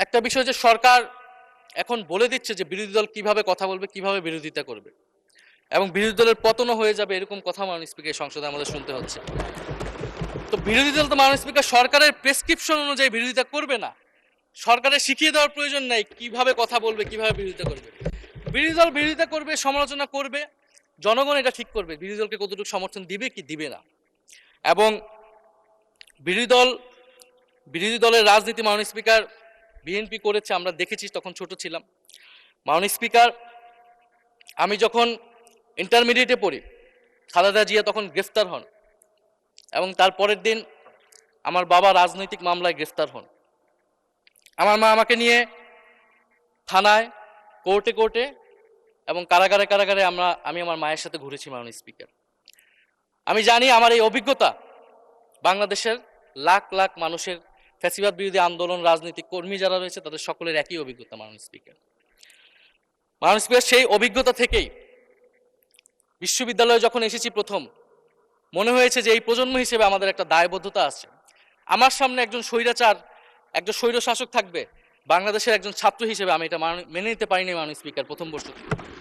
একটা বিষয় যে সরকার এখন বলে দিচ্ছে যে বিরোধী দল কিভাবে কথা বলবে, কিভাবে বিরোধিতা করবে এবং বিরোধী দলের পতনও হয়ে যাবে, এরকম কথা মাননীয় স্পিকার সংসদে আমাদের শুনতে হচ্ছে। তো বিরোধী দল তো মাননীয় স্পিকার সরকারের প্রেসক্রিপশন অনুযায়ী বিরোধিতা করবে না। সরকারের শিখিয়ে দেওয়ার প্রয়োজন নাই কিভাবে কথা বলবে, কিভাবে বিরোধিতা করবে। বিরোধী দল বিরোধিতা করবে, সমালোচনা করবে, জনগণ এটা ঠিক করবে বিরোধী দলকে কতটুকু সমর্থন দিবে কি দিবে না। এবং বিরোধী দলের রাজনীতি মাননীয় স্পিকার বিএনপি করেছে, আমরা দেখেছি, তখন ছোট ছিলাম। মাননীয় স্পিকার, আমি যখন ইন্টারমিডিয়েটে পড়ি, খালেদা জিয়া তখন গ্রেফতার হন এবং তার পরের দিন আমার বাবা রাজনৈতিক মামলায় গ্রেফতার হন। আমার মা আমাকে নিয়ে থানায়, কোর্টে কোর্টে এবং কারাগারে কারাগারে আমি আমার মায়ের সাথে ঘুরেছি মাননীয় স্পিকার। আমি জানি আমার এই অভিজ্ঞতা বাংলাদেশের লাখ লাখ মানুষের, ফ্যাসিবাদ বিরোধী আন্দোলন, রাজনৈতিক কর্মী যারা রয়েছে তাদের সকলের একই অভিজ্ঞতা মাননীয় স্পিকার। মাননীয় স্পিকার, সেই অভিজ্ঞতা থেকেই বিশ্ববিদ্যালয়ে যখন এসেছি প্রথম, মনে হয়েছে যে এই প্রজন্ম হিসেবে আমাদের একটা দায়বদ্ধতা আছে। আমার সামনে একজন স্বৈর শাসক থাকবে, বাংলাদেশের একজন ছাত্র হিসেবে আমি এটা মেনে নিতে পারিনি মাননীয় স্পিকার প্রথম বর্ষ থেকে।